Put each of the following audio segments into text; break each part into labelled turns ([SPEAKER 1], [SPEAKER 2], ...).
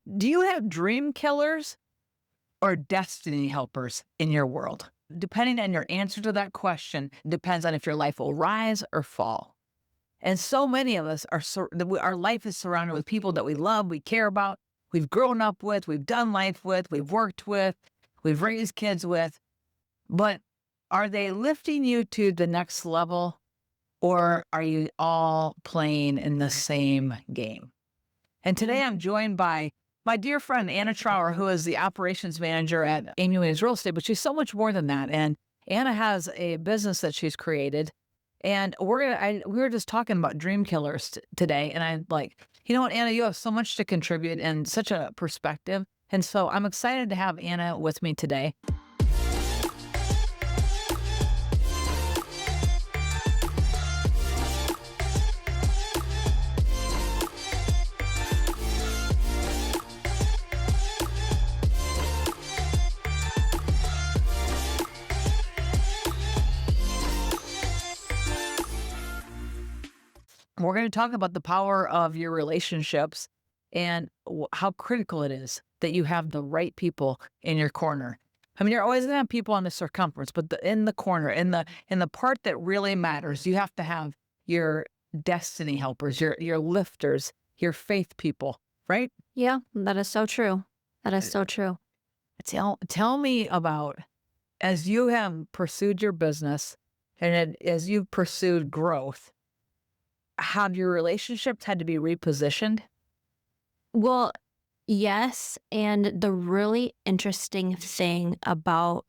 [SPEAKER 1] Do you have dream killers or destiny helpers in your world? Depending on your answer to that question, depends on if your life will rise or fall. And so many of us our life is surrounded with people that we love, we care about, we've grown up with, we've done life with, we've worked with, we've raised kids with. But are they lifting you to the next level, or are you all playing in the same game? And today I'm joined by my dear friend, Anna Trower, who is the operations manager at Amy Williams Real Estate, but she's so much more than that. And Anna has a business that she's created. And we were just talking about dream killers today. And I'm like, you know what, Anna, you have so much to contribute and such a perspective. And so I'm excited to have Anna with me today. We're going to talk about the power of your relationships and how critical it is that you have the right people in your corner. I mean, you're always going to have people on the circumference, but in the corner, in the part that really matters, you have to have your destiny helpers, your lifters, your faith people, right?
[SPEAKER 2] Yeah, that is so true. That is so true.
[SPEAKER 1] Tell me about, as you have pursued your business and as you've pursued growth, have your relationships had to be repositioned?
[SPEAKER 2] Well, yes. And the really interesting thing about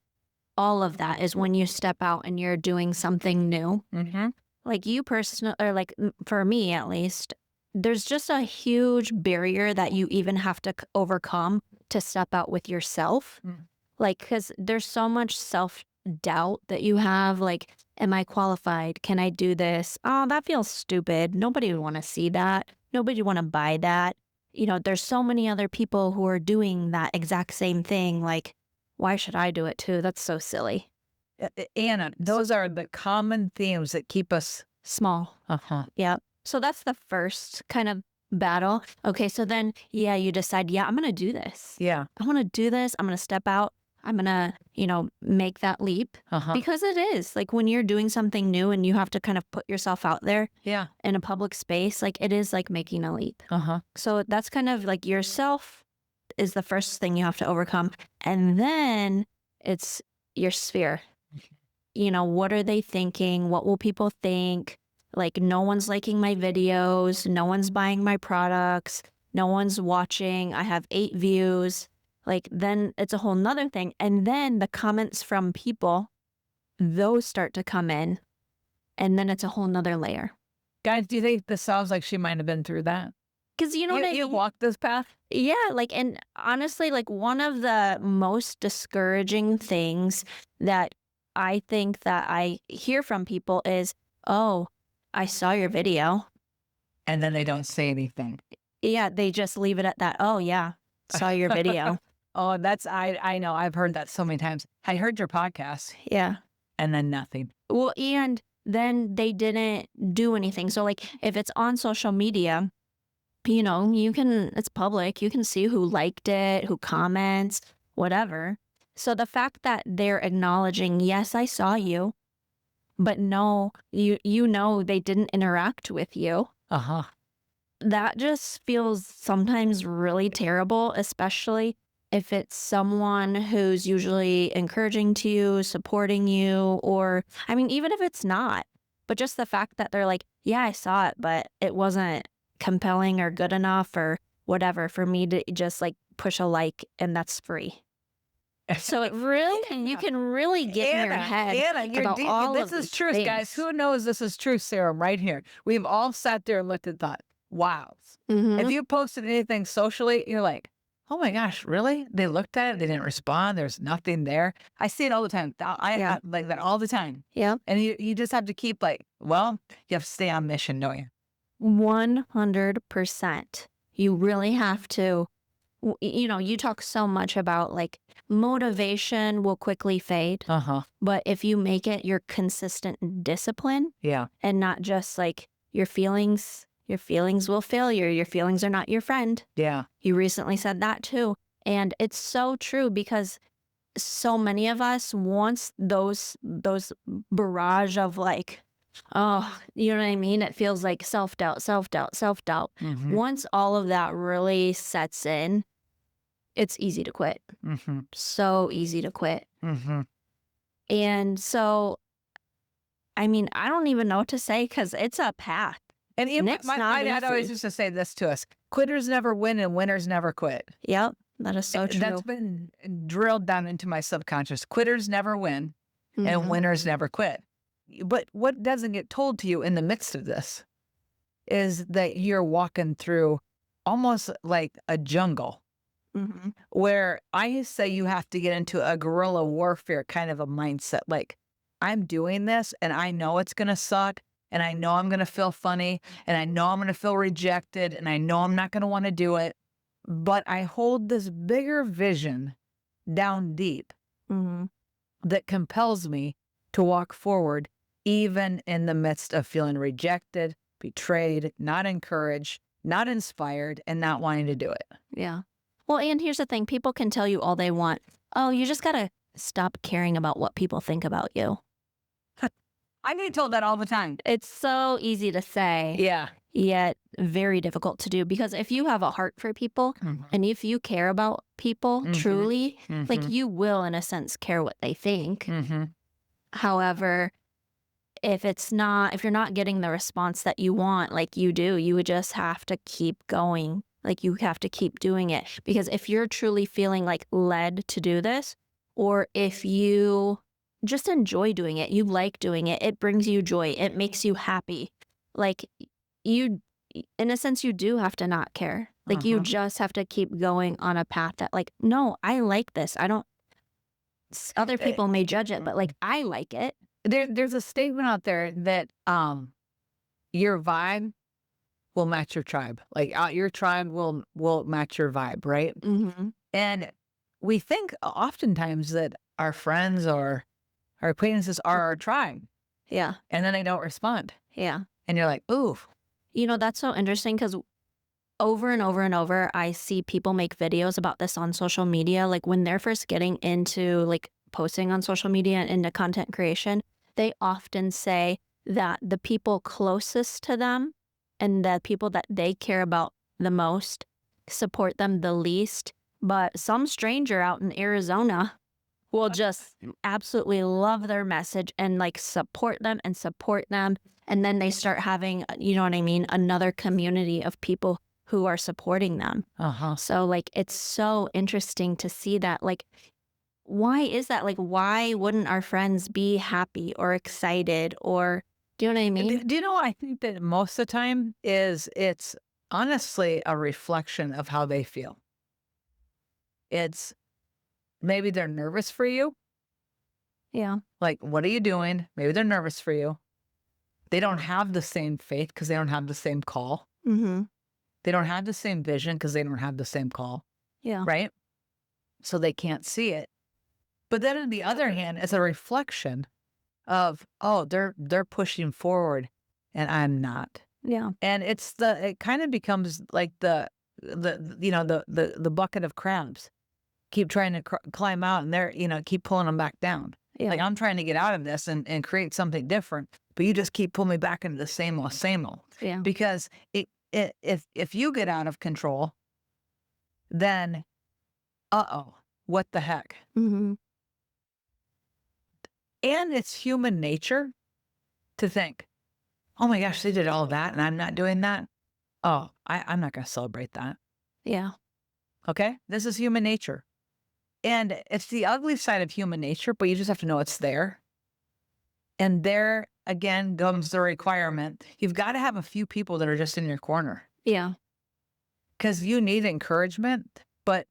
[SPEAKER 2] all of that is when you step out and you're doing something new,
[SPEAKER 1] Mm-hmm.
[SPEAKER 2] like you personally, or like for me at least, there's just a huge barrier that you even have to overcome to step out with yourself. Like, because there's so much self-doubt that you have, like, am I qualified? Can I do this? Oh, that feels stupid. Nobody would want to see that. Nobody would want to buy that. You know, there's so many other people who are doing that exact same thing. Like, why should I do it too? That's so silly.
[SPEAKER 1] Anna, those are the common themes that keep us
[SPEAKER 2] Small. Yeah. So that's the first kind of battle. Okay, so then, yeah, you decide, yeah, I'm going to do this.
[SPEAKER 1] Yeah.
[SPEAKER 2] I want to do this. I'm going to step out. I'm going to, make that leap. Because it is like when you're doing something new and you have to kind of put yourself out there
[SPEAKER 1] Yeah.
[SPEAKER 2] in a public space, like it is like making a leap. So that's kind of like yourself is the first thing you have to overcome. And then it's your sphere. What are they thinking? What will people think? Like, no one's liking my videos. No one's buying my products. No one's watching. I have 8 views. Like, then it's a whole nother thing. And then the comments from people, those start to come in. And then it's a whole nother layer.
[SPEAKER 1] Guys, do you think this sounds like she might have been through that?
[SPEAKER 2] Because
[SPEAKER 1] you walked this path?
[SPEAKER 2] Yeah, like, and honestly, like one of the most discouraging things that I think that I hear from people is, oh, I saw your video.
[SPEAKER 1] And then they don't say anything.
[SPEAKER 2] Yeah, they just leave it at that. Oh, yeah, saw your video.
[SPEAKER 1] Oh, I know. I've heard that so many times. I heard your podcast.
[SPEAKER 2] Yeah.
[SPEAKER 1] And then nothing.
[SPEAKER 2] Well, and then they didn't do anything. So like if it's on social media, it's public. You can see who liked it, who comments, whatever. So the fact that they're acknowledging, yes, I saw you, but no, they didn't interact with you. That just feels sometimes really terrible, especially if it's someone who's usually encouraging to you, supporting you, or, I mean, even if it's not, but just the fact that they're like, yeah, I saw it, but it wasn't compelling or good enough or whatever for me to just like push a like, and that's free. So it really, you can really get in your head about all
[SPEAKER 1] this
[SPEAKER 2] of
[SPEAKER 1] is
[SPEAKER 2] these
[SPEAKER 1] truth,
[SPEAKER 2] things.
[SPEAKER 1] guys. Who knows this is truth serum right here? We've all sat there and looked and thought, wow. If you posted anything socially, you're like, oh my gosh, really? They looked at it, they didn't respond. There's nothing there. I see it all the time. I have like that all the time.
[SPEAKER 2] Yeah.
[SPEAKER 1] And you just have to keep like, well, you have to stay on mission, don't you?
[SPEAKER 2] 100%. You really have to. You talk so much about like motivation will quickly fade. But if you make it your consistent discipline,
[SPEAKER 1] Yeah.
[SPEAKER 2] and not just like your feelings Your feelings will fail you. Your feelings are not your friend.
[SPEAKER 1] Yeah.
[SPEAKER 2] You recently said that too. And it's so true because so many of us, once those barrage of like, oh, you know what I mean? It feels like self-doubt, self-doubt, self-doubt.
[SPEAKER 1] Mm-hmm.
[SPEAKER 2] Once all of that really sets in, it's easy to quit.
[SPEAKER 1] Mm-hmm.
[SPEAKER 2] So easy to quit.
[SPEAKER 1] Mm-hmm.
[SPEAKER 2] And so, I mean, I don't even know what to say because it's a path.
[SPEAKER 1] And even
[SPEAKER 2] It's
[SPEAKER 1] my
[SPEAKER 2] not
[SPEAKER 1] dad always
[SPEAKER 2] easy.
[SPEAKER 1] used to say this to us: quitters never win and winners never quit.
[SPEAKER 2] Yep, that is so true.
[SPEAKER 1] That's been drilled down into my subconscious. Quitters never win and
[SPEAKER 2] Mhm.
[SPEAKER 1] winners never quit. But what doesn't get told to you in the midst of this is that you're walking through almost like a jungle
[SPEAKER 2] Mhm.
[SPEAKER 1] where I say you have to get into a guerrilla warfare kind of a mindset. Like, I'm doing this and I know it's going to suck and I know I'm going to feel funny and I know I'm going to feel rejected and I know I'm not going to want to do it. But I hold this bigger vision down deep
[SPEAKER 2] Mhm.
[SPEAKER 1] that compels me to walk forward, even in the midst of feeling rejected, betrayed, not encouraged, not inspired, and not wanting to do it.
[SPEAKER 2] Yeah. Well, and here's the thing, people can tell you all they want. Oh, you just gotta stop caring about what people think about you.
[SPEAKER 1] I get told that all the time.
[SPEAKER 2] It's so easy to say,
[SPEAKER 1] Yeah.
[SPEAKER 2] yet very difficult to do. Because if you have a heart for people
[SPEAKER 1] Mhm.
[SPEAKER 2] and if you care about people
[SPEAKER 1] Mhm.
[SPEAKER 2] truly, like
[SPEAKER 1] Mhm.
[SPEAKER 2] you will, in a sense, care what they think.
[SPEAKER 1] Mhm.
[SPEAKER 2] However, if you're not getting the response that you want, like you do, you would just have to keep going. Like you have to keep doing it. Because if you're truly feeling like led to do this, or if you just enjoy doing it, you like doing it, it brings you joy, it makes you happy. Like you, in a sense, you do have to not care. Like you
[SPEAKER 1] Uh-huh.
[SPEAKER 2] just have to keep going on a path that, like, no, I like this. I don't, other
[SPEAKER 1] Eh,
[SPEAKER 2] people may judge it, but like I like it.
[SPEAKER 1] there's a statement out there that your vibe will match your tribe. Like your tribe will match your vibe, right?
[SPEAKER 2] Mm-hmm.
[SPEAKER 1] And we think oftentimes that our friends or our acquaintances are our tribe,
[SPEAKER 2] Yeah.
[SPEAKER 1] and then they don't respond.
[SPEAKER 2] Yeah.
[SPEAKER 1] And you're like, ooh,
[SPEAKER 2] You know, that's so interesting because over and over and over, I see people make videos about this on social media. Like when they're first getting into like posting on social media and into content creation, they often say that the people closest to them and the people that they care about the most support them the least. But some stranger out in Arizona will just absolutely love their message and like support them and support them. And then they start having, you know what I mean, another community of people who are supporting them.
[SPEAKER 1] uh-huh.
[SPEAKER 2] So like it's so interesting to see that. Like, why is that? Like, why wouldn't our friends be happy or excited or do you know what I mean?
[SPEAKER 1] Do you know, I think that most of the time it's honestly a reflection of how they feel. It's maybe they're nervous for you.
[SPEAKER 2] Yeah.
[SPEAKER 1] Like, what are you doing? Maybe they're nervous for you. They don't have the same faith because they don't have the same call.
[SPEAKER 2] Mm-hmm.
[SPEAKER 1] They don't have the same vision because they don't have the same call,
[SPEAKER 2] Yeah.
[SPEAKER 1] right? So they can't see it. But then on the other hand, it's a reflection of, oh, they're pushing forward and I'm not.
[SPEAKER 2] Yeah.
[SPEAKER 1] And it kind of becomes like the bucket of crabs. Keep trying to climb out and they're, keep pulling them back down.
[SPEAKER 2] Yeah.
[SPEAKER 1] Like I'm trying to get out of this and create something different, but you just keep pulling me back into the same old, same old.
[SPEAKER 2] Yeah.
[SPEAKER 1] Because if you get out of control, then what the heck?
[SPEAKER 2] Mm-hmm.
[SPEAKER 1] And it's human nature to think, oh my gosh, they did all that and I'm not doing that. Oh, I'm not going to celebrate that.
[SPEAKER 2] Yeah.
[SPEAKER 1] Okay. This is human nature. And it's the ugly side of human nature, but you just have to know it's there. And there again comes the requirement. You've got to have a few people that are just in your corner
[SPEAKER 2] Yeah.
[SPEAKER 1] because you need encouragement. But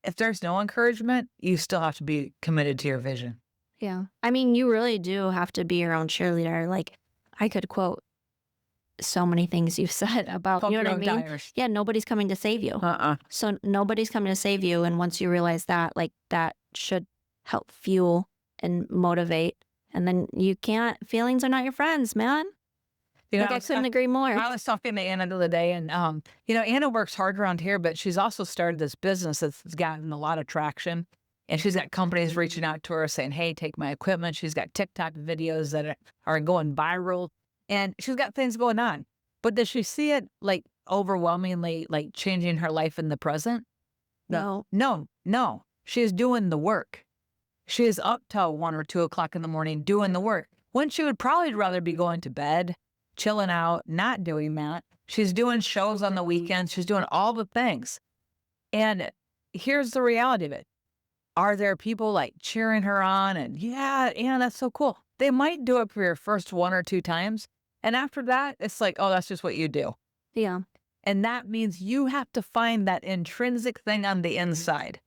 [SPEAKER 1] if there's no encouragement, you still have to be committed to your vision.
[SPEAKER 2] Yeah. I mean, you really do have to be your own cheerleader. Like, I could quote so many things you've said about,
[SPEAKER 1] Pump
[SPEAKER 2] you know
[SPEAKER 1] your
[SPEAKER 2] what I
[SPEAKER 1] own
[SPEAKER 2] mean?
[SPEAKER 1] tires.
[SPEAKER 2] Yeah, nobody's coming to save you. So nobody's coming to save you. And once you realize that, like, that should help fuel and motivate. And then feelings are not your friends, man.
[SPEAKER 1] You know,
[SPEAKER 2] Like, I couldn't agree more.
[SPEAKER 1] I was talking to Anna the other day, and Anna works hard around here, but she's also started this business that's gotten a lot of traction. And she's got companies reaching out to her saying, "Hey, take my equipment." She's got TikTok videos that are going viral, and she's got things going on. But does she see it like overwhelmingly, like changing her life in the present?
[SPEAKER 2] No.
[SPEAKER 1] No. She is doing the work. She is up till 1 or 2 o'clock in the morning doing the work when she would probably rather be going to bed, chilling out, not doing that. She's doing shows on the weekends. She's doing all the things. And here's the reality of it. Are there people like cheering her on and, yeah, that's so cool. They might do it for your first 1 or 2 times. And after that, it's like, oh, that's just what you do.
[SPEAKER 2] Yeah.
[SPEAKER 1] And that means you have to find that intrinsic thing on the inside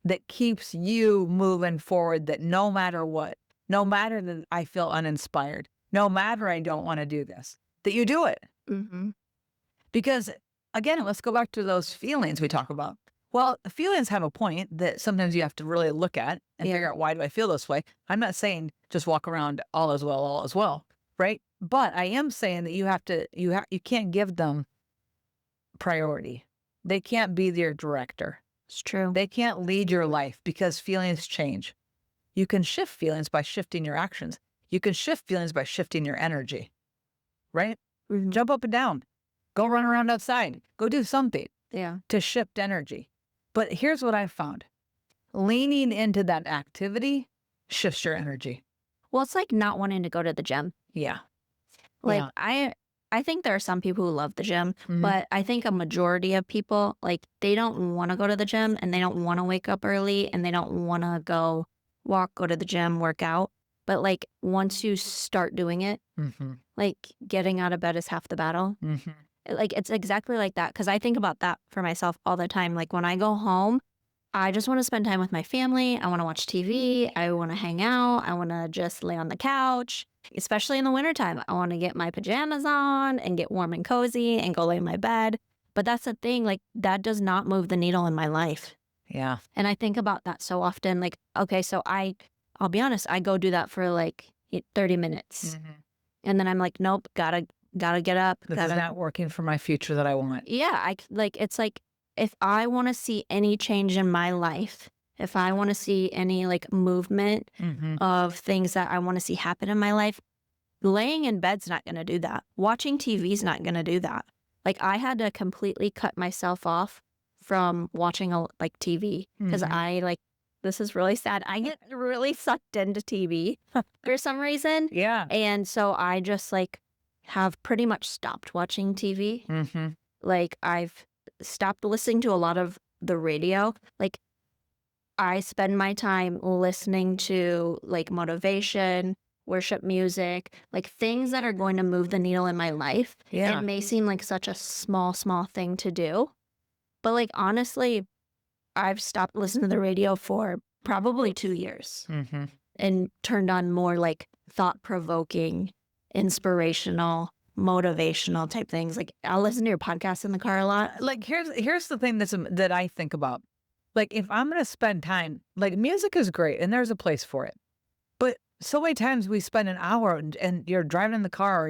[SPEAKER 1] that keeps you moving forward, that no matter what, no matter that I feel uninspired, no matter I don't want to do this, that you do it.
[SPEAKER 2] Mm-hmm.
[SPEAKER 1] Because again, let's go back to those feelings we talk about. Well, feelings have a point that sometimes you have to really look at and figure out, why do I feel this way? I'm not saying just walk around all is well, right? But I am saying that you can't give them priority. They can't be your director.
[SPEAKER 2] It's true.
[SPEAKER 1] They can't lead your life because feelings change. You can shift feelings by shifting your actions. You can shift feelings by shifting your energy, right?
[SPEAKER 2] Mhm.
[SPEAKER 1] Jump up and down. Go run around outside. Go do something
[SPEAKER 2] Yeah.
[SPEAKER 1] to shift energy. But here's what I found. Leaning into that activity shifts your energy.
[SPEAKER 2] Well, it's like not wanting to go to the gym.
[SPEAKER 1] Yeah.
[SPEAKER 2] Like,
[SPEAKER 1] Yeah.
[SPEAKER 2] I think there are some people who love the gym,
[SPEAKER 1] Mhm.
[SPEAKER 2] but I think a majority of people, like, they don't want to go to the gym and they don't want to wake up early and they don't want to go to the gym, work out. But like, once you start doing it,
[SPEAKER 1] Mhm.
[SPEAKER 2] like, getting out of bed is half the battle.
[SPEAKER 1] Mhm.
[SPEAKER 2] Like, it's exactly like that. Cause I think about that for myself all the time. Like, when I go home, I just want to spend time with my family. I want to watch TV. I want to hang out. I want to just lay on the couch, especially in the wintertime. I want to get my pajamas on and get warm and cozy and go lay in my bed. But that's the thing, like, that does not move the needle in my life.
[SPEAKER 1] Yeah.
[SPEAKER 2] And I think about that so often. Like, okay, so I'll be honest, I go do that for like 30 minutes.
[SPEAKER 1] Mhm.
[SPEAKER 2] And then I'm like, nope, gotta get up.
[SPEAKER 1] This is not working for my future that I want.
[SPEAKER 2] Yeah, it's like, if I want to see any change in my life, if I want to see any like movement
[SPEAKER 1] Mhm.
[SPEAKER 2] of things that I want to see happen in my life, laying in bed's not going to do that. Watching TV's not going to do that. Like, I had to completely cut myself off from watching like TV because
[SPEAKER 1] Mhm.
[SPEAKER 2] this is really sad. I get really sucked into TV for some reason.
[SPEAKER 1] Yeah.
[SPEAKER 2] And so I just like have pretty much stopped watching TV.
[SPEAKER 1] Mhm.
[SPEAKER 2] Like, I've stopped listening to a lot of the radio. Like, I spend my time listening to like motivation, worship music, like things that are going to move the needle in my life.
[SPEAKER 1] Yeah.
[SPEAKER 2] It may seem like such a small thing to do, but like, honestly, I've stopped listening to the radio for probably 2 years
[SPEAKER 1] Mhm.
[SPEAKER 2] and turned on more like thought-provoking, inspirational, motivational type things. Like, I'll listen to your podcast in the car a lot.
[SPEAKER 1] Like, here's the thing that I think about. Like, if I'm gonna spend time, like, music is great and there's a place for it. But so many times we spend an hour and you're driving in the car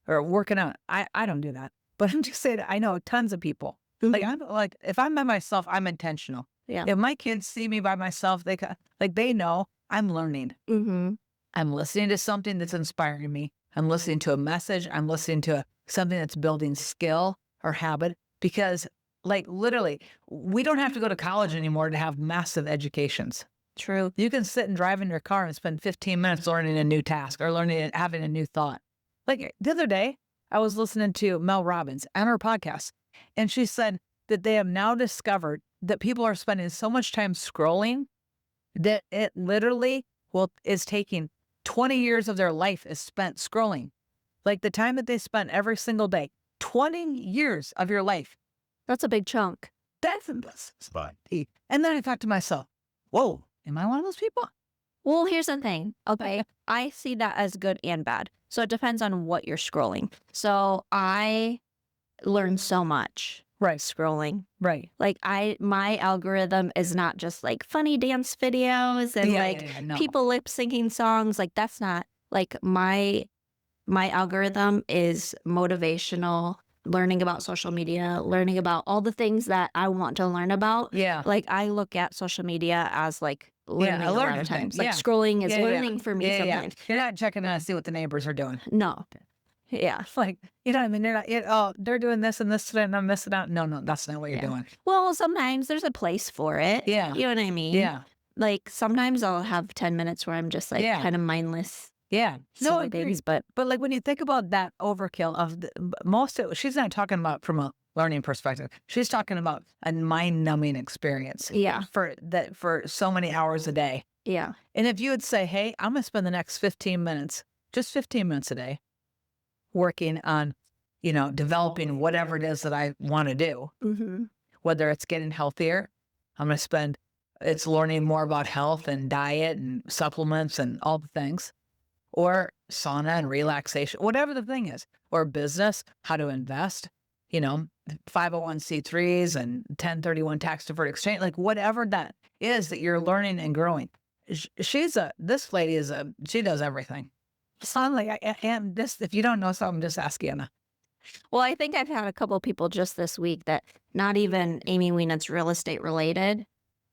[SPEAKER 1] or working out. I don't do that. But I'm just saying, I know tons of people. Like, I'm like, if I'm by myself, I'm intentional.
[SPEAKER 2] Yeah.
[SPEAKER 1] If my kids see me by myself, they know I'm learning.
[SPEAKER 2] Mm-hmm.
[SPEAKER 1] I'm listening to something that's inspiring me. I'm listening to a message. I'm listening to something that's building skill or habit, because like, literally, we don't have to go to college anymore to have massive educations.
[SPEAKER 2] True.
[SPEAKER 1] You can sit and drive in your car and spend 15 minutes learning a new task or having a new thought. Like the other day, I was listening to Mel Robbins on her podcast, and she said that they have now discovered that people are spending so much time scrolling that it literally is taking 20 years of their life is spent scrolling. Like, the time that they spent every single day, 20 years of your life.
[SPEAKER 2] That's a big chunk.
[SPEAKER 1] That's spot. And then I thought to myself, whoa, am I one of those people?
[SPEAKER 2] Well, here's the thing. Okay. I see that as good and bad. So it depends on what you're scrolling. So I learned so much
[SPEAKER 1] Right.
[SPEAKER 2] scrolling.
[SPEAKER 1] Right.
[SPEAKER 2] Like, my algorithm is not just like funny dance videos and
[SPEAKER 1] Yeah, no.
[SPEAKER 2] people lip syncing songs. Like, that's not like my my algorithm is motivational, learning about social media, learning about all the things that I want to learn about.
[SPEAKER 1] Yeah.
[SPEAKER 2] Like, I look at social media as like learning
[SPEAKER 1] Yeah, a
[SPEAKER 2] a lot
[SPEAKER 1] learning
[SPEAKER 2] of
[SPEAKER 1] thing.
[SPEAKER 2] times. Like,
[SPEAKER 1] Yeah.
[SPEAKER 2] scrolling is
[SPEAKER 1] Yeah, yeah.
[SPEAKER 2] learning for me
[SPEAKER 1] Yeah, yeah, yeah.
[SPEAKER 2] sometimes.
[SPEAKER 1] You're not checking to see what the neighbors are doing.
[SPEAKER 2] No. Yeah.
[SPEAKER 1] Like, you know what I mean? They're not, oh, they're doing this and this today and I'm missing out. No, no, that's not what you're
[SPEAKER 2] Yeah.
[SPEAKER 1] doing.
[SPEAKER 2] Well, sometimes there's a place for it.
[SPEAKER 1] Yeah.
[SPEAKER 2] You know what I mean?
[SPEAKER 1] Yeah.
[SPEAKER 2] Like, sometimes I'll have 10 minutes where I'm just like
[SPEAKER 1] Yeah.
[SPEAKER 2] kind of mindless,
[SPEAKER 1] Yeah. No, I
[SPEAKER 2] silly
[SPEAKER 1] agree.
[SPEAKER 2] things, but
[SPEAKER 1] But like when you think about that overkill of most of, she's not talking about from a learning perspective. She's talking about a mind numbing experience.
[SPEAKER 2] Yeah.
[SPEAKER 1] For so many hours a day.
[SPEAKER 2] yeah.
[SPEAKER 1] And if you would say, hey, I'm going to spend the next 15 minutes, just 15 minutes a day working on, developing whatever it is that I want to do,
[SPEAKER 2] Mm-hmm.
[SPEAKER 1] whether it's getting healthier, I'm going to spend, it's learning more about health and diet and supplements and all the things, or sauna and relaxation, whatever the thing is, or business, how to invest, 501c3s and 1031 tax deferred exchange, like whatever that is that you're learning and growing. This lady she does everything. So I'm like, I am this, if you don't know something, just ask Anna.
[SPEAKER 2] Well, I think I've had a couple people just this week that not even Amy Wienand's real estate related,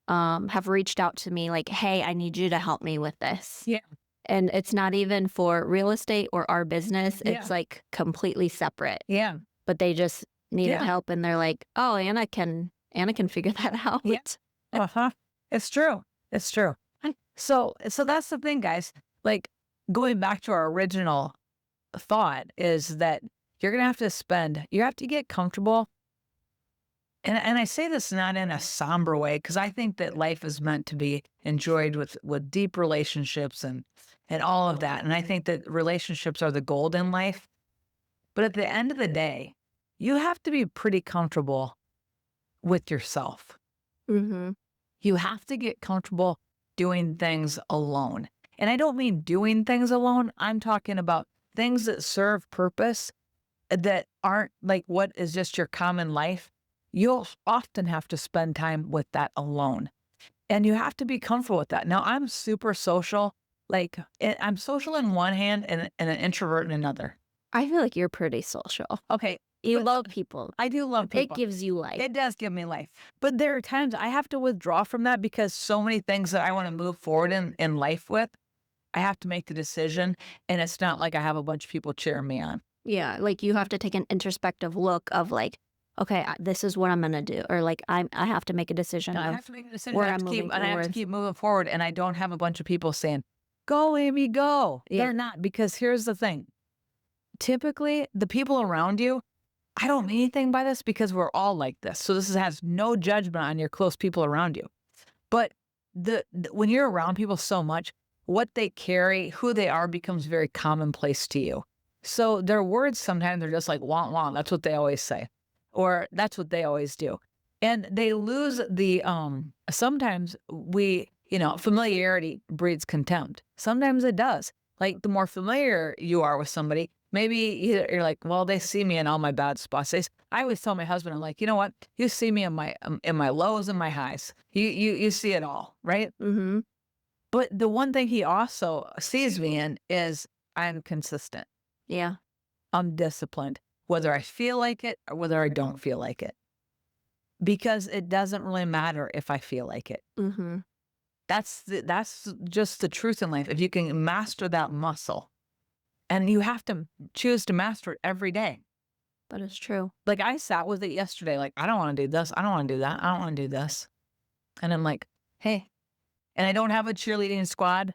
[SPEAKER 2] have reached out to me like, hey, I need you to help me with this.
[SPEAKER 1] Yeah.
[SPEAKER 2] And it's not even for real estate or our business.
[SPEAKER 1] Yeah.
[SPEAKER 2] It's like completely separate,
[SPEAKER 1] Yeah.
[SPEAKER 2] but they just needed
[SPEAKER 1] Yeah.
[SPEAKER 2] help. And they're like, oh, Anna can figure that out.
[SPEAKER 1] Yeah. Uh-huh. It's true. It's true. So that's the thing, guys. Like going back to our original thought is that you're going to have to you have to get comfortable. And I say this not in a somber way, because I think that life is meant to be enjoyed with deep relationships and all of that. And I think that relationships are the gold in life. But at the end of the day, you have to be pretty comfortable with yourself.
[SPEAKER 2] Mm-hmm.
[SPEAKER 1] You have to get comfortable doing things alone. And I don't mean doing things alone. I'm talking about things that serve purpose, that aren't like what is just your common life. You'll often have to spend time with that alone. And you have to be comfortable with that. Now, I'm super social. Like, I'm social in one hand and an introvert in another.
[SPEAKER 2] I feel like you're pretty social.
[SPEAKER 1] Okay.
[SPEAKER 2] You
[SPEAKER 1] but
[SPEAKER 2] love people.
[SPEAKER 1] I do love people.
[SPEAKER 2] It gives you life.
[SPEAKER 1] It does give me life. But there are times I have to withdraw from that because so many things that I want to move forward in life with, I have to make the decision. And it's not like I have a bunch of people cheering me on.
[SPEAKER 2] Yeah, like you have to take an introspective look of like, okay, this is what I'm gonna do, or like I have to make a decision
[SPEAKER 1] I
[SPEAKER 2] of
[SPEAKER 1] have to make a decision.
[SPEAKER 2] where
[SPEAKER 1] I have
[SPEAKER 2] I'm
[SPEAKER 1] to keep,
[SPEAKER 2] moving
[SPEAKER 1] and I have to
[SPEAKER 2] towards.
[SPEAKER 1] keep moving forward. And I don't have a bunch of people saying, go, Amy, go.
[SPEAKER 2] Yeah.
[SPEAKER 1] They're not, because here's the thing. Typically, the people around you, I don't mean anything by this because we're all like this. So this has no judgment on your close people around you. But when you're around people so much, what they carry, who they are, becomes very commonplace to you. So their words sometimes are just like, wah, wah. That's what they always say. Or that's what they always do. And they lose the, sometimes familiarity breeds contempt. Sometimes it does. Like the more familiar you are with somebody, maybe you're like, well, they see me in all my bad spots. I always tell my husband, I'm like, you know what? You see me in my lows and my highs. You see it all, right?
[SPEAKER 2] Mm-hmm.
[SPEAKER 1] But the one thing he also sees me in is I'm consistent.
[SPEAKER 2] Yeah.
[SPEAKER 1] I'm disciplined, whether I feel like it or whether I don't feel like it. Because it doesn't really matter if I feel like it.
[SPEAKER 2] Mm-hmm.
[SPEAKER 1] That's just the truth in life. If you can master that muscle, and you have to choose to master it every day.
[SPEAKER 2] But it's true.
[SPEAKER 1] Like I sat with it yesterday, like, I don't want to do this. I don't want to do that. I don't want to do this. And I'm like, hey, and I don't have a cheerleading squad.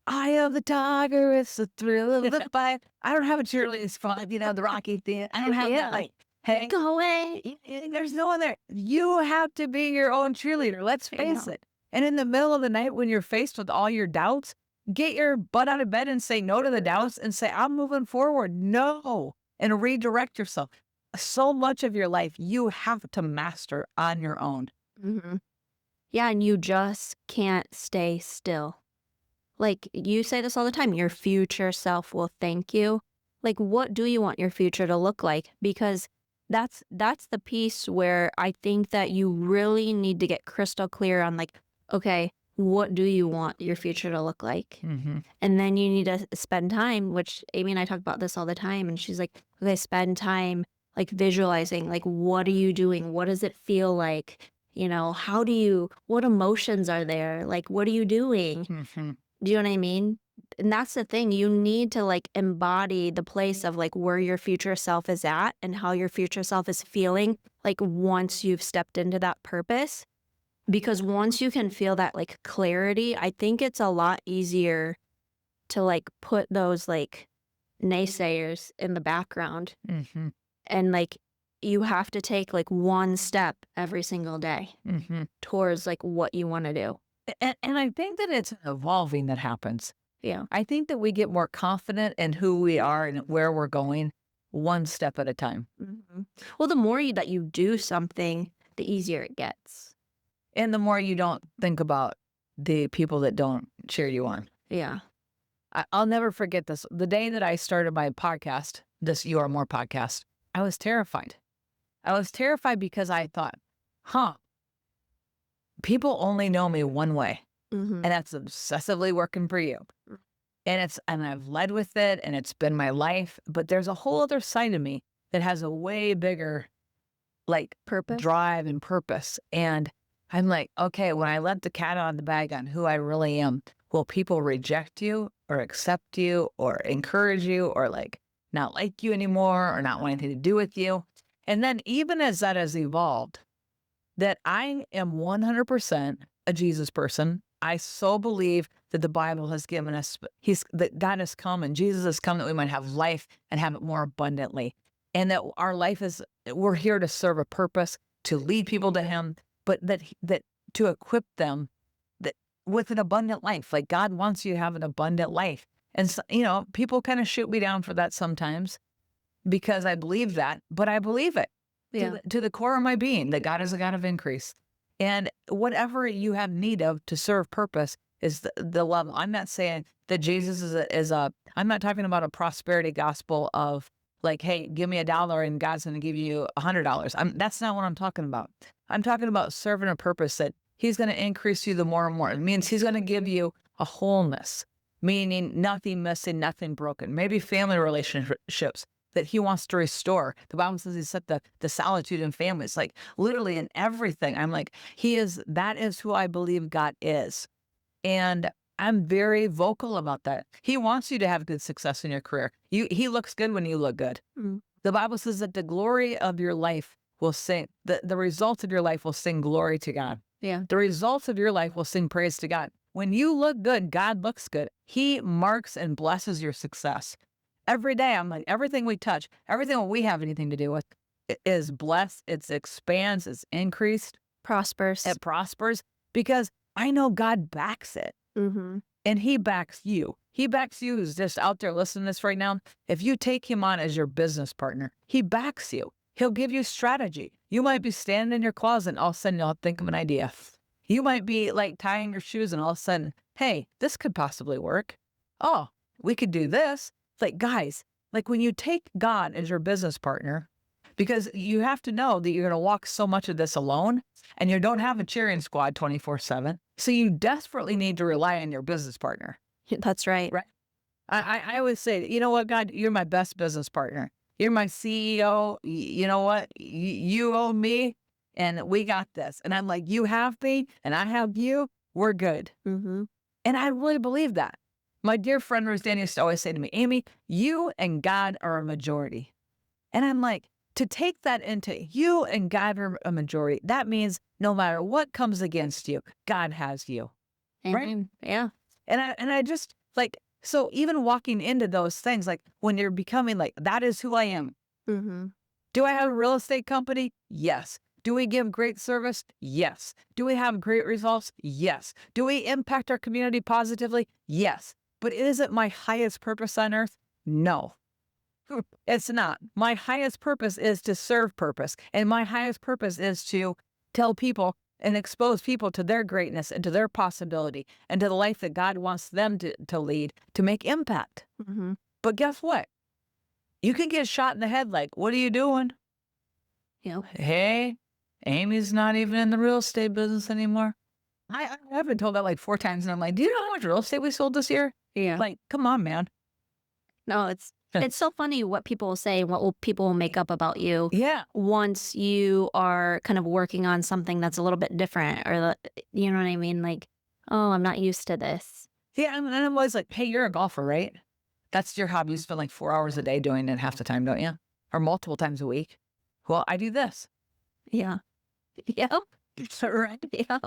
[SPEAKER 1] Eye of the tiger, it's the thrill of the fight. I don't have a cheerleading squad, the Rocky thing. I don't have that. Like, hey,
[SPEAKER 2] Go away.
[SPEAKER 1] there's no one there. You have to be your own cheerleader. Let's face it. And in the middle of the night, when you're faced with all your doubts, get your butt out of bed and say no to the doubts and say, I'm moving forward. No. And redirect yourself. So much of your life, you have to master on your own.
[SPEAKER 2] Mm-hmm. Yeah, and you just can't stay still. Like you say this all the time, your future self will thank you. Like, what do you want your future to look like? Because that's the piece where I think that you really need to get crystal clear on like, okay, what do you want your future to look like?
[SPEAKER 1] Mm-hmm.
[SPEAKER 2] And then you need to spend time, which Amy and I talk about this all the time. And she's like, okay, spend time like visualizing, like, what are you doing? What does it feel like? What emotions are there? Like, what are you doing?
[SPEAKER 1] Mm-hmm.
[SPEAKER 2] Do you know what I mean? And that's the thing. You need to like embody the place of like where your future self is at and how your future self is feeling like once you've stepped into that purpose. Because once you can feel that like clarity, I think it's a lot easier to like put those like naysayers in the background.
[SPEAKER 1] Mm-hmm.
[SPEAKER 2] And like you have to take like one step every single day
[SPEAKER 1] Mm-hmm.
[SPEAKER 2] towards like what you want to do.
[SPEAKER 1] And I think that it's an evolving that happens.
[SPEAKER 2] Yeah.
[SPEAKER 1] I think that we get more confident in who we are and where we're going one step at a time.
[SPEAKER 2] Well, the more that you do something, the easier it gets.
[SPEAKER 1] And the more you don't think about the people that don't cheer you on.
[SPEAKER 2] Yeah.
[SPEAKER 1] I'll never forget this. The day that I started my podcast, this You Are More podcast, I was terrified. I was terrified because I thought, people only know me one way, and that's obsessively working for you. And I've led with it, and it's been my life, but there's a whole other side of me that has a way bigger, like,
[SPEAKER 2] Purpose.
[SPEAKER 1] drive and purpose. And I'm like, okay, when I let the cat out of the bag on who I really am, will people reject you or accept you or encourage you or like not like you anymore or not want anything to do with you? And then even as that has evolved, that I am 100% a Jesus person. I so believe that the Bible has given us, that God has come and Jesus has come that we might have life and have it more abundantly. And that our life we're here to serve a purpose, to lead people to Him, but that to equip them with an abundant life. Like God wants you to have an abundant life. And so, people kind of shoot me down for that sometimes because I believe that, but I believe it to the core of my being, that God is a God of increase. And whatever you have need of to serve purpose is the level. I'm not saying that Jesus I'm not talking about a prosperity gospel of like, hey, give me $1 and God's going to give you $100. That's not what I'm talking about. I'm talking about serving a purpose that He's going to increase you the more and more. It means He's going to give you a wholeness, meaning nothing missing, nothing broken. Maybe family relationships that He wants to restore. The Bible says He set the solitude in families, like literally in everything. I'm like, that is who I believe God is. And I'm very vocal about that. He wants you to have good success in your career. He looks good when you look good. The Bible says that the glory of your life will sing, the results of your life will sing glory to God.
[SPEAKER 2] Yeah.
[SPEAKER 1] The results of your life will sing praise to God. When you look good, God looks good. He marks and blesses your success. Every day, I'm like, everything we touch, everything that we have anything to do with is blessed, it expands, it's increased.
[SPEAKER 2] Prospers.
[SPEAKER 1] It prospers because I know God backs it. And He backs you. He backs you who's just out there listening to this right now. If you take Him on as your business partner, He backs you. He'll give you strategy. You might be standing in your closet and all of a sudden you'll think of an idea. You might be like tying your shoes and all of a sudden, hey, this could possibly work. Oh, we could do this. Like, guys, like when you take God as your business partner, because you have to know that you're going to walk so much of this alone and you don't have a cheering squad 24/7. So you desperately need to rely on your business partner.
[SPEAKER 2] That's right.
[SPEAKER 1] Right. I always say, you know what, God, you're my best business partner. You're my CEO. You know what? You own me and we got this. And I'm like, you have me and I have you. We're good. And I really believe that. My dear friend Rose Daniel used to always say to me, Amy, you and God are a majority. And I'm like, to take that into you and God are a majority, that means no matter what comes against you, God has you. Right?
[SPEAKER 2] Yeah.
[SPEAKER 1] And I just like, so even walking into those things, like when you're becoming like, that is who I am. Do I have a real estate company? Yes. Do we give great service? Yes. Do we have great results? Yes. Do we impact our community positively? Yes. But is it my highest purpose on earth? No. It's not. My highest purpose is to serve purpose. And my highest purpose is to tell people and expose people to their greatness and to their possibility and to the life that God wants them to lead, to make impact. But guess what? You can get shot in the head like, what are you doing?
[SPEAKER 2] Yeah.
[SPEAKER 1] Hey, Amy's not even in the real estate business anymore. I've been told that like 4 times, and I'm like, "Do you know how much real estate we sold this year?"
[SPEAKER 2] Yeah.
[SPEAKER 1] Like, come on, man.
[SPEAKER 2] No, it's so funny what people will say, what will people will make up about you
[SPEAKER 1] Yeah.
[SPEAKER 2] once you are kind of working on something that's a little bit different, or you know what I mean? Like, oh, I'm not used to this.
[SPEAKER 1] Yeah, and I'm always like, "Hey, you're a golfer, right? That's your hobby. You spend like 4 hours a day doing it half the time, don't you? Or multiple times a week." "Well, I do this."
[SPEAKER 2] Yeah. Yep.
[SPEAKER 1] Right?
[SPEAKER 2] Yeah.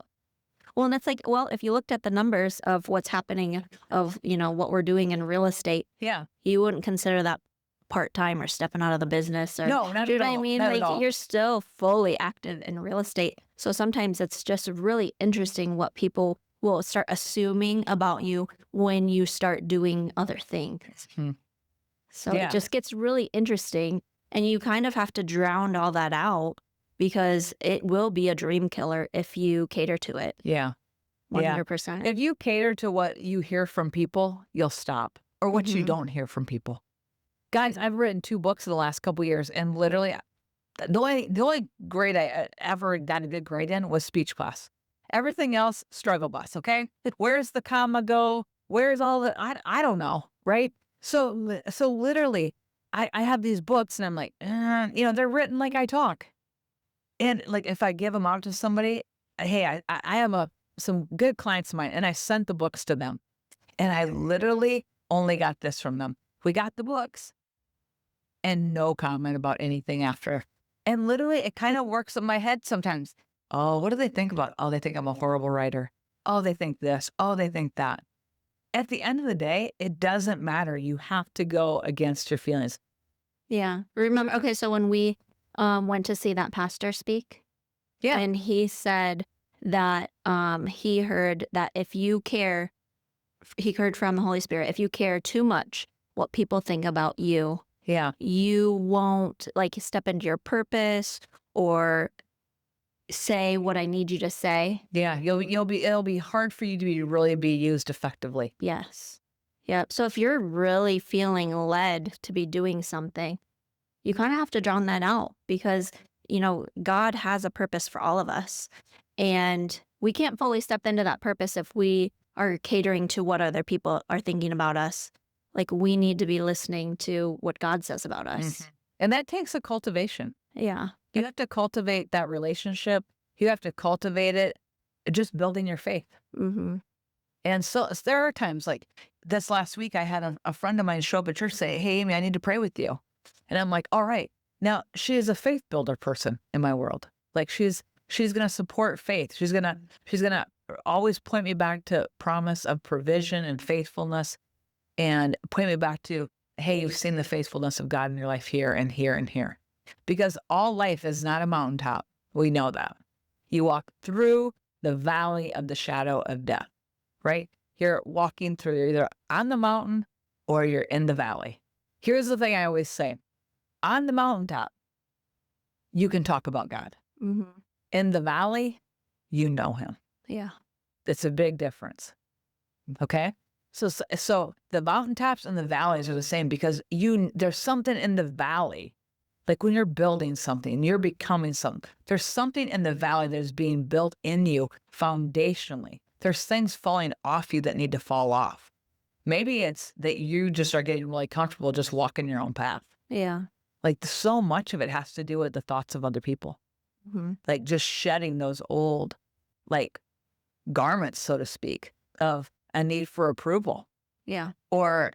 [SPEAKER 2] Well, and it's like, well, if you looked at the numbers of what's happening of, what we're doing in real estate,
[SPEAKER 1] Yeah.
[SPEAKER 2] you wouldn't consider that part-time or stepping out of the business, or
[SPEAKER 1] No, not
[SPEAKER 2] do you
[SPEAKER 1] at
[SPEAKER 2] know what I
[SPEAKER 1] all,
[SPEAKER 2] mean?
[SPEAKER 1] not at
[SPEAKER 2] Like,
[SPEAKER 1] all.
[SPEAKER 2] you're still fully active in real estate. So sometimes it's just really interesting what people will start assuming about you when you start doing other things.
[SPEAKER 1] Mhm.
[SPEAKER 2] So it
[SPEAKER 1] Yeah,
[SPEAKER 2] just gets really interesting, and you kind of have to drown all that out because it will be a dream killer if you cater to it
[SPEAKER 1] yeah, yeah.
[SPEAKER 2] 100%.
[SPEAKER 1] If you cater to what you hear from people, you'll stop, or what you
[SPEAKER 2] Mhm.
[SPEAKER 1] don't hear from people. Guys, I've written 2 books in the last couple years, and literally, the only grade I, ever got a good grade in was speech class. Everything else, struggle bus, okay? Where's the comma go? Where's all the I don't know, right? So literally, I have these books, and I'm like, they're written like I talk. And, like, if I give them out to somebody, hey, I have some good clients of mine, and I sent the books to them, and I literally only got this from them. We got the books and no comment about anything after. And literally, it kind of works in my head sometimes. Oh, what do they think about? Oh, they think I'm a horrible writer. Oh, they think this. Oh, they think that. At the end of the day, it doesn't matter. You have to go against your feelings.
[SPEAKER 2] Yeah. Remember, okay, so when we went to see that pastor speak,
[SPEAKER 1] Yeah.
[SPEAKER 2] and he said that he heard that if you care, he heard from the Holy Spirit, if you care too much what people think about you,
[SPEAKER 1] Yeah.
[SPEAKER 2] you won't like step into your purpose or say what I need you to say.
[SPEAKER 1] Yeah. It'll be hard for you to really be used effectively.
[SPEAKER 2] Yes. Yep. So if you're really feeling led to be doing something, you kind of have to drown that out because, God has a purpose for all of us. And we can't fully step into that purpose if we are catering to what other people are thinking about us. Like, we need to be listening to what God says about us.
[SPEAKER 1] Mhm. And that takes a cultivation.
[SPEAKER 2] Yeah.
[SPEAKER 1] You have to cultivate that relationship. You have to cultivate it, just building your faith.
[SPEAKER 2] Mm-hmm.
[SPEAKER 1] And so there are times like this last week, I had a friend of mine show up at church say, "Hey, Amy, I need to pray with you." And I'm like, all right. Now she is a faith builder person in my world. Like she's gonna support faith. She's gonna always point me back to promise of provision and faithfulness, and point me back to, hey, you've seen the faithfulness of God in your life here and here and here. Because all life is not a mountaintop. We know that. You walk through the valley of the shadow of death, right? You're walking through, you're either on the mountain or you're in the valley. Here's the thing I always say: on the mountaintop, you can talk about God.
[SPEAKER 2] Mm-hmm.
[SPEAKER 1] In the valley, you know him.
[SPEAKER 2] Yeah.
[SPEAKER 1] It's a big difference. Okay? So the mountaintops and the valleys are the same because there's something in the valley. Like when you're building something, you're becoming something. There's something in the valley that is being built in you foundationally. There's things falling off you that need to fall off. Maybe it's that you just are getting really comfortable just walking your own path.
[SPEAKER 2] Yeah.
[SPEAKER 1] Like so much of it has to do with the thoughts of other people.
[SPEAKER 2] Mm-hmm.
[SPEAKER 1] Like just shedding those old, like garments, so to speak, of a need for approval
[SPEAKER 2] Yeah.
[SPEAKER 1] or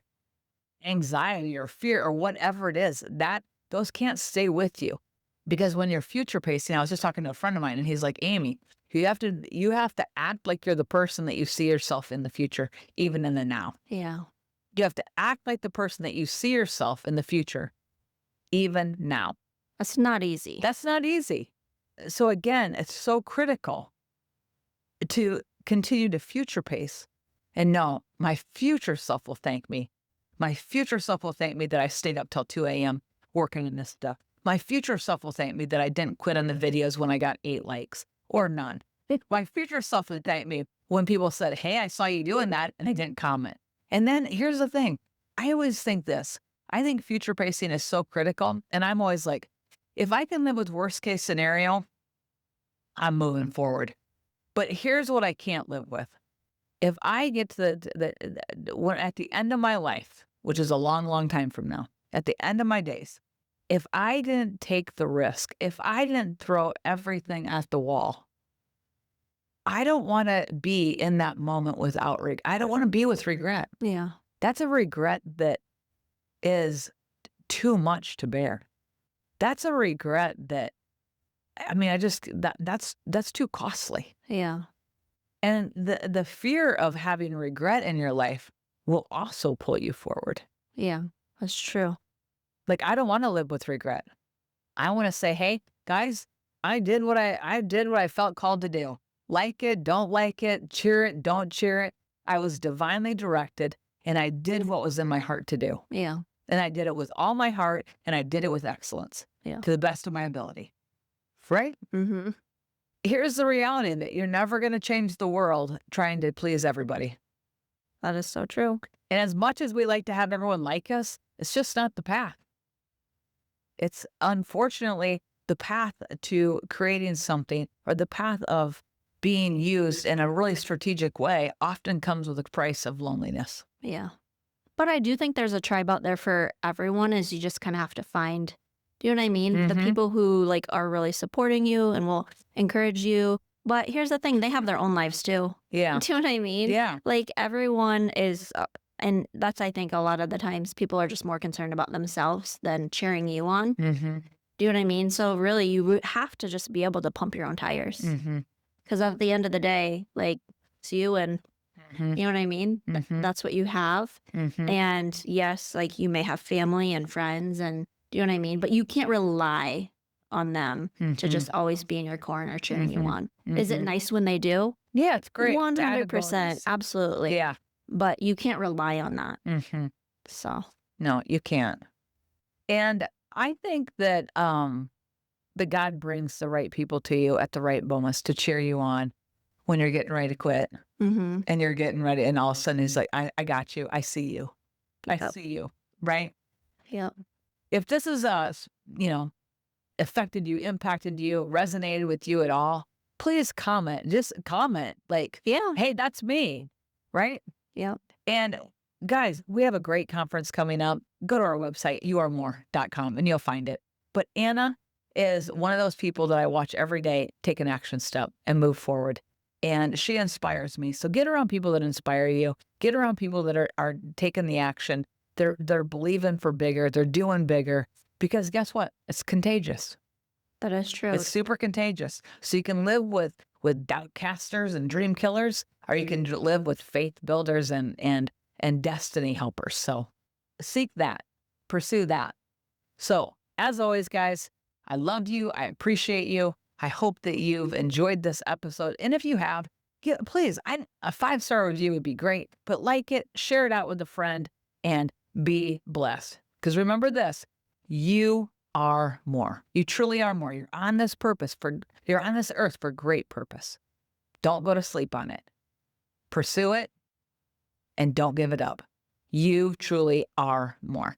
[SPEAKER 1] anxiety or fear or whatever it is, that those can't stay with you. Because when you're future pacing, I was just talking to a friend of mine and he's like, Amy, you have to act like you're the person that you see yourself in the future, even in the now.
[SPEAKER 2] Yeah.
[SPEAKER 1] You have to act like the person that you see yourself in the future, even now.
[SPEAKER 2] That's not easy.
[SPEAKER 1] That's not easy. So again, it's so critical to continue to future pace and know my future self will thank me. My future self will thank me that I stayed up till 2 a.m. working on this stuff. My future self will thank me that I didn't quit on the videos when I got 8 likes or none. My future self will thank me when people said, hey, I saw you doing that, and I didn't comment. And then here's the thing. I always think this. I think future pacing is so critical. And I'm always like, if I can live with worst case scenario, I'm moving forward. But here's what I can't live with. If I get to when at the end of my life, which is a long, long time from now, at the end of my days, if I didn't take the risk, if I didn't throw everything at the wall, I don't want to be in that moment without regret. I don't want to be with regret.
[SPEAKER 2] Yeah.
[SPEAKER 1] That's a regret that is too much to bear. That's a regret that I mean, I just that's too costly.
[SPEAKER 2] Yeah.
[SPEAKER 1] And the fear of having regret in your life will also pull you forward.
[SPEAKER 2] Yeah. That's true.
[SPEAKER 1] Like I don't want to live with regret. I want to say, "Hey, guys, I did what I felt called to do. Like it, don't like it, cheer it, don't cheer it. I was divinely directed and I did what was in my heart to do.
[SPEAKER 2] Yeah.
[SPEAKER 1] And I did it with all my heart and I did it with excellence
[SPEAKER 2] Yeah.
[SPEAKER 1] to the best of my ability." Right?
[SPEAKER 2] Mm-hmm.
[SPEAKER 1] Here's the reality that you're never going to change the world trying to please everybody.
[SPEAKER 2] That is so true.
[SPEAKER 1] And as much as we like to have everyone like us, it's just not the path. It's unfortunately the path to creating something or the path of being used in a really strategic way often comes with a price of loneliness.
[SPEAKER 2] Yeah. But I do think there's a tribe out there for everyone is you just kind of have to find, do you know what I mean? The
[SPEAKER 1] Mhm.
[SPEAKER 2] people who like are really supporting you and will encourage you. But here's the thing, they have their own lives too.
[SPEAKER 1] Yeah.
[SPEAKER 2] Do you know what I mean?
[SPEAKER 1] Yeah.
[SPEAKER 2] Like everyone is, and that's, I think, a lot of the times people are just more concerned about themselves than cheering you on.
[SPEAKER 1] Mm-hmm.
[SPEAKER 2] Do you know what I mean? So really, you have to just be able to pump your own tires.
[SPEAKER 1] Mm-hmm.
[SPEAKER 2] Because at the end of the day, like, it's you and,
[SPEAKER 1] Mm-hmm.
[SPEAKER 2] you know what I mean?
[SPEAKER 1] Mhm.
[SPEAKER 2] That's what you have.
[SPEAKER 1] Mm-hmm.
[SPEAKER 2] And yes, like you may have family and friends and do you know what I mean? But you can't rely on them to just always be in your corner cheering you on. Is it nice when they do?
[SPEAKER 1] Yeah, it's great. It's added
[SPEAKER 2] 100%.
[SPEAKER 1] bonus.
[SPEAKER 2] Absolutely.
[SPEAKER 1] Yeah.
[SPEAKER 2] But you can't rely on that.
[SPEAKER 1] Mm-hmm.
[SPEAKER 2] So,
[SPEAKER 1] No, you can't. And I think that God brings the right people to you at the right moments to cheer you on when you're getting ready to quit
[SPEAKER 2] mm-hmm.
[SPEAKER 1] and you're getting ready, and all of a sudden he's like, I got you. I see you. I
[SPEAKER 2] Yep.
[SPEAKER 1] see you. Right?
[SPEAKER 2] Yep.
[SPEAKER 1] If this is affected you, impacted you, resonated with you at all, please comment. Just comment like,
[SPEAKER 2] Yeah.
[SPEAKER 1] hey, that's me. Right?
[SPEAKER 2] Yep.
[SPEAKER 1] And guys, we have a great conference coming up. Go to our website, youaremore.com, and you'll find it. But Anna is one of those people that I watch every day take an action step and move forward. And she inspires me. So get around people that inspire you. Get around people that are taking the action. They're believing for bigger. They're doing bigger. Because guess what? It's contagious.
[SPEAKER 2] That is true.
[SPEAKER 1] It's super contagious. So you can live with doubt casters and dream killers, or you can live with faith builders and destiny helpers. So seek that, pursue that. So as always, guys, I love you. I appreciate you. I hope that you've enjoyed this episode. And if you have, please, a 5-star review would be great. But like it, share it out with a friend, and be blessed. Because remember this, you are more. You truly are more. You're on this you're on this earth for great purpose. Don't go to sleep on it. Pursue it and don't give it up. You truly are more.